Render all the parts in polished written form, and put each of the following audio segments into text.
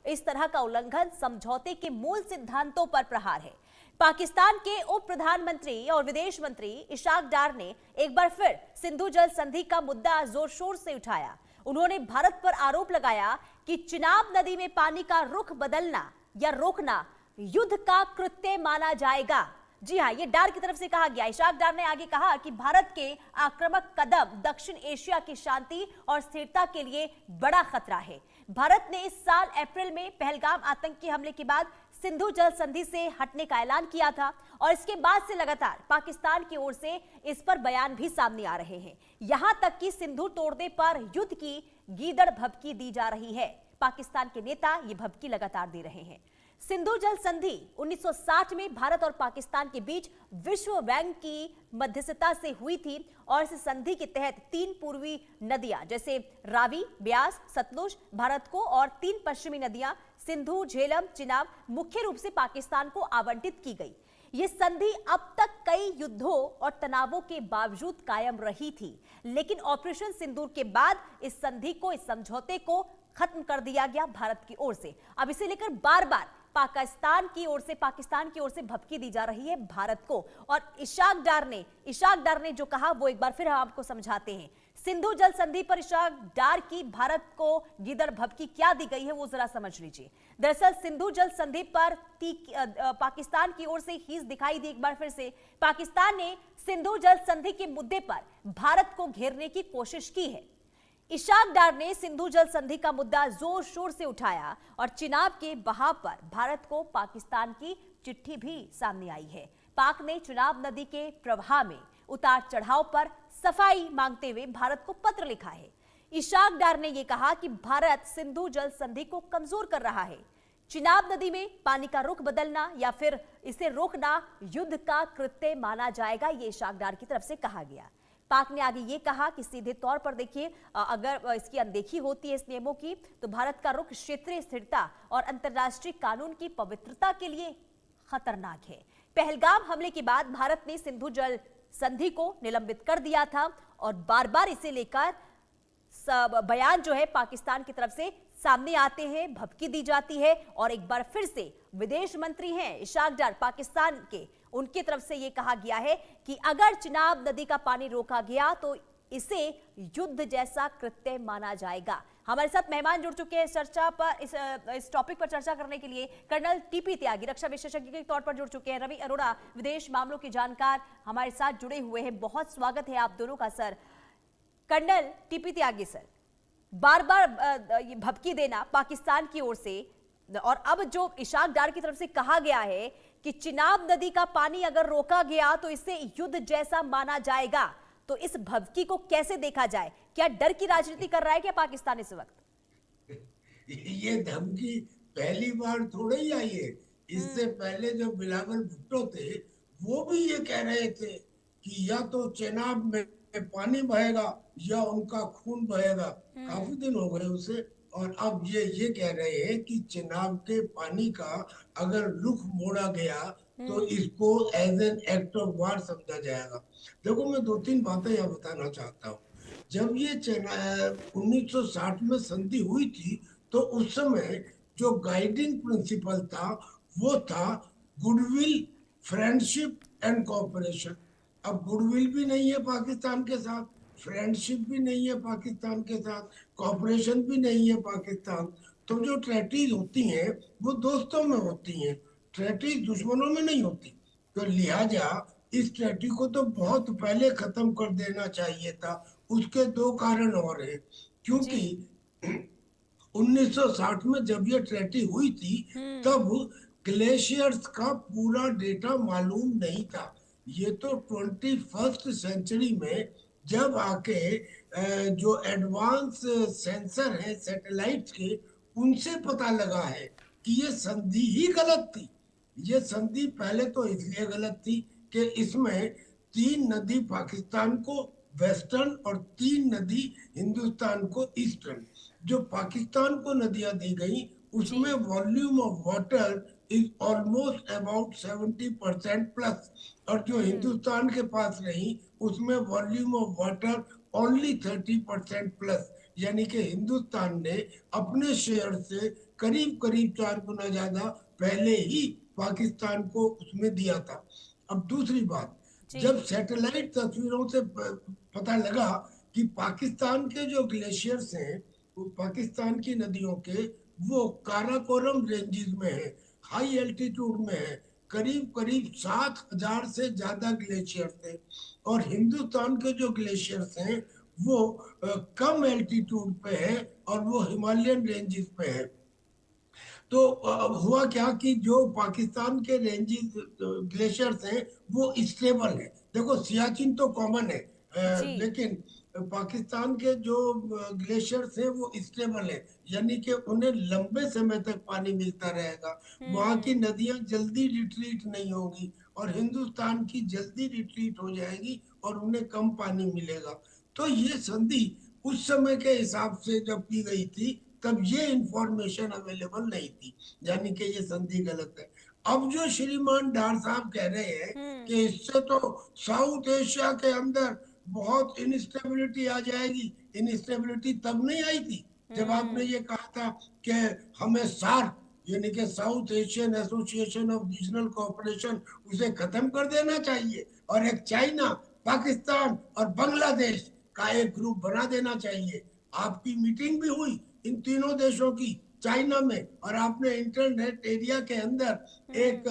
इस तरह का उल्लंघन समझौते के मूल सिद्धांतों पर प्रहार है। पाकिस्तान के उप प्रधानमंत्री और विदेश मंत्री इशाक डार ने एक बार फिर सिंधु जल संधि का मुद्दा जोर शोर से उठाया। उन्होंने भारत पर आरोप लगाया कि चिनाब नदी में पानी का रुख बदलना या रोकना युद्ध का कृत्य माना जाएगा। जी हां, ये डार की तरफ से कहा गया। इशाक डार ने आगे कहा कि भारत के आक्रामक कदम दक्षिण एशिया की शांति और स्थिरता के लिए बड़ा खतरा है। भारत ने इस साल अप्रैल में पहलगाम आतंकी हमले के बाद सिंधु जल संधि से हटने का ऐलान किया था और इसके बाद से लगातार पाकिस्तान की ओर से इस पर बयान भी सामने आ रहे हैं। यहां तक कि सिंधु तोड़ने पर युद्ध की गीदड़ भभकी दी जा रही है। पाकिस्तान के नेता ये भभकी लगातार दे रहे हैं। सिंधु जल संधि 1960 में भारत और पाकिस्तान के बीच विश्व बैंक की मध्यस्थता से हुई थी और इस संधि के तहत 3 पूर्वी नदियां जैसे रावी, ब्यास, सतलुज भारत को और 3 पश्चिमी नदियां सिंधु, झेलम, चिनाब मुख्य रूप से पाकिस्तान को आवंटित की गई। ये संधि अब तक कई युद्धों और तनावों के बावजूद कायम रही थी, लेकिन ऑपरेशन सिंदूर के बाद इस संधि को, इस समझौते को खत्म कर दिया गया भारत की ओर से। अब इसे लेकर बार बार पाकिस्तान की ओर से भभकी दी जा रही है भारत को। और इशाक डार ने जो कहा वो एक बार फिर हम आपको समझाते हैं। सिंधु जल संधि पर इशाक डार की भारत को गीदड़ भभकी क्या दी गई है वो जरा समझ लीजिए। दरअसल सिंधु जल संधि पर पाकिस्तान की ओर से हीस दिखाई दी। एक बार फिर से पाकिस्तान ने सिंधु जल संधि के मुद्दे पर भारत को घेरने की कोशिश की है। इशाक डार ने सिंधु जल संधि का मुद्दा जोर शोर से उठाया और चिनाब के बहाव पर भारत को पाकिस्तान की चिट्ठी भी सामने आई है। पाक ने चिनाब नदी के प्रवाह में उतार चढ़ाव पर सफाई मांगते हुए भारत को पत्र लिखा है। इशाक डार ने यह कहा कि भारत सिंधु जल संधि को कमजोर कर रहा है। चिनाब नदी में पानी का रुख बदलना या फिर इसे रोकना युद्ध का कृत्य माना जाएगा, ये इशाक डार की तरफ से कहा गया। पाक ने आगे ये कहा कि सीधे तौर पर देखिए, अगर इसकी अनदेखी होती है इस नियमों की, तो भारत का रुख क्षेत्रीय स्थिरता और अंतर्राष्ट्रीय कानून की पवित्रता के लिए खतरनाक है। पहलगाम हमले के बाद भारत ने सिंधु जल संधि को निलंबित कर दिया था और बार बार इसे लेकर बयान जो है पाकिस्तान की तरफ से सामने आते हैं, भभकी दी जाती है। और एक बार फिर से विदेश मंत्री हैं इशाक डार पाकिस्तान के, उनकी तरफ से यह कहा गया है कि अगर चिनाब नदी का पानी रोका गया तो इसे युद्ध जैसा कृत्य माना जाएगा। हमारे साथ मेहमान जुड़ चुके हैं चर्चा पर, इस टॉपिक पर चर्चा करने के लिए कर्नल टीपी त्यागी रक्षा विशेषज्ञ के तौर पर जुड़ चुके हैं। रवि अरोड़ा विदेश मामलों के जानकार हमारे साथ जुड़े हुए हैं। बहुत स्वागत है आप दोनों का सर। कर्नल टीपी त्यागी सर, बार बार ये भभकी देना पाकिस्तान की ओर से और अब जो इशाक डार की तरफ से कहा गया है कि चिनाब नदी का पानी अगर रोका गया तो इसे युद्ध जैसा माना जाएगा, तो इस भभकी को कैसे देखा जाए? क्या डर की राजनीति कर रहा है क्या पाकिस्तान इस वक्त? ये धमकी पहली बार थोड़ा ही आई है। इससे पहले जो बिलावल भुट्टो थे वो भी ये कह रहे थे कि या तो चिनाब में पानी बहेगा या उनका खून बहेगा। काफी दिन हो गए उसे, और अब ये कह रहे हैं कि चिनाब के पानी का अगर रुख मोड़ा गया तो इसको as an act of war समझा जाएगा। देखो, मैं 2-3 बातें यहाँ बताना चाहता हूँ। जब ये 1960 में संधि हुई थी तो उस समय जो गाइडिंग प्रिंसिपल था वो था गुडविल, फ्रेंडशिप एंड कोऑपरेशन। अब गुडविल भी नहीं है पाकिस्तान के साथ, फ्रेंडशिप भी नहीं है पाकिस्तान के साथ, कोऑपरेशन भी नहीं है पाकिस्तान। तो जो ट्रेटीज होती हैं वो दोस्तों में होती हैं, ट्रेटीज दुश्मनों में नहीं होती। तो लिहाजा इस ट्रेटी को तो बहुत पहले खत्म कर देना चाहिए था। उसके 2 कारण और हैं। क्योंकि 1960 में जब ये ट्रेटी हुई थी तब ग्लेशियर्स का पूरा डेटा मालूम नहीं था। ये तो 21st सेंचुरी में जब आके जो एडवांस सेंसर है सैटेलाइट के, उनसे पता लगा है कि ये संधि ही गलत थी। ये संधि पहले तो इसलिए गलत थी कि इसमें 3 नदी पाकिस्तान को वेस्टर्न और 3 नदी हिंदुस्तान को ईस्टर्न। जो पाकिस्तान को नदियां दी गई उसमें volume of water is almost about 70% plus, और जो हिंदुस्तान के पास रही उसमें volume of water only 30% plus. यानी कि हिंदुस्तान ने अपने शेयर से करीब करीब 4 गुना ज्यादा पहले ही पाकिस्तान को उसमें दिया था। अब दूसरी बात, जी। जब सैटेलाइट तस्वीरों से पता लगा कि पाकिस्तान के जो ग्लेशियर्स हैं, वो पाकिस्तान की नदियों के, वो काराकोरम रेंजेस में है, हाई एल्टीट्यूड में है, करीब करीब 7,000 से ज्यादा ग्लेशियर्स हैं, और हिंदुस्तान के जो ग्लेशियर्स हैं वो कम एल्टीट्यूड पे है और वो हिमालयन रेंजेस पे है। तो हुआ क्या कि जो पाकिस्तान के रेंजेस ग्लेशियर्स हैं वो स्टेबल है। देखो सियाचिन तो कॉमन है, जी। लेकिन पाकिस्तान के जो ग्लेशियर्स हैं वो स्टेबल है, यानी कि उन्हें लंबे समय तक पानी मिलता रहेगा। वहाँ की नदियां जल्दी रिट्रीट नहीं होगी और हिंदुस्तान की जल्दी रिट्रीट हो जाएगी और उन्हें कम पानी मिलेगा। तो ये संधि उस समय के हिसाब से जब की गई थी तब ये इंफॉर्मेशन अवेलेबल नहीं थी, यानी कि ये संधि गलत है। अब जो श्रीमान डार साहब कह रहे हैं कि इससे तो साउथ एशिया के अंदर बहुत इंस्टेबिलिटी आ जाएगी, इंस्टेबिलिटी तब नहीं आई थी जब आपने ये कहा था कि हमें सार्क यानी कि south Asian association of regional cooperation उसे खत्म कर देना चाहिए और एक चाइना, पाकिस्तान और बांग्लादेश का एक ग्रुप बना देना चाहिए। आपकी मीटिंग भी हुई इन तीनों देशों की चाइना में, और आपने इंटरनेट एरिया के अंदर एक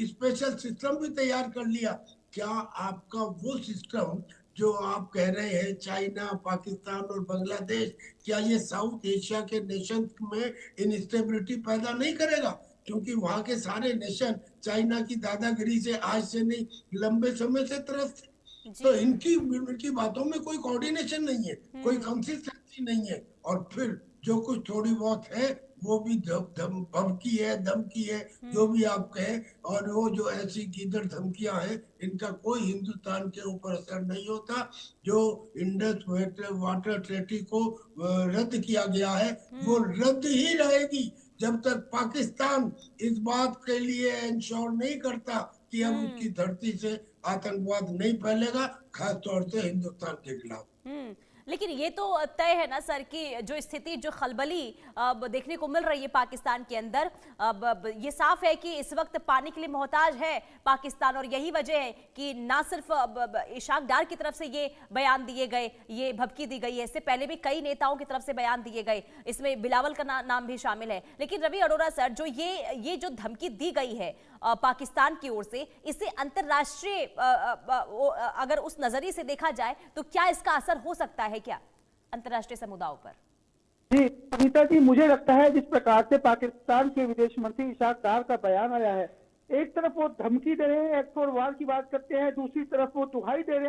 स्पेशल सिस्टम भी तैयार कर लिया। क्या आपका वो सिस्टम जो आप कह रहे हैं चाइना, पाकिस्तान और बांग्लादेश, क्या ये साउथ एशिया के नेशन में इंस्टेबिलिटी पैदा नहीं करेगा? क्योंकि वहां के सारे नेशन चाइना की दादागिरी से आज से नहीं लंबे समय से त्रस्त है। तो इनकी बातों में कोई कोऑर्डिनेशन नहीं है, कोई कंसिस्टेंसी नहीं है, और फिर जो कुछ थोड़ी बहुत है वो भी धमकी है, धमकी है, जो भी आप कहें। और वो जो ऐसी गीदड़ धमकियां हैं इनका कोई हिंदुस्तान के ऊपर असर नहीं होता। जो इंडस वाटर ट्रीटी को रद्द किया गया है वो रद्द ही रहेगी जब तक पाकिस्तान इस बात के लिए इंश्योर नहीं करता कि अब उसकी धरती से आतंकवाद नहीं फैलेगा, खास तौर से हिंदुस्तान के खिलाफ। लेकिन ये तो तय है ना सर कि जो स्थिति, जो खलबली अब देखने को मिल रही है पाकिस्तान के अंदर, अब ये साफ है कि इस वक्त पानी के लिए मोहताज है पाकिस्तान, और यही वजह है कि ना सिर्फ इशाक डार की तरफ से ये बयान दिए गए, ये भभकी दी गई है, इससे पहले भी कई नेताओं की तरफ से बयान दिए गए, इसमें बिलावल का नाम भी शामिल है। लेकिन रवि अरोड़ा सर, जो ये जो धमकी दी गई है पाकिस्तान की ओर से, इसे अंतरराष्ट्रीय अगर उस नजरिए से देखा जाए तो क्या इसका असर हो सकता है क्या अंतरराष्ट्रीय समुदायों पर? जी अनीता जी, मुझे लगता है जिस प्रकार से पाकिस्तान के विदेश मंत्री इशाक डार का बयान आया है, एक तरफ वो धमकी दे रहे हैं, एक्ट फॉर वार की बात करते हैं, दूसरी तरफ वो दुहाई दे रहे हैं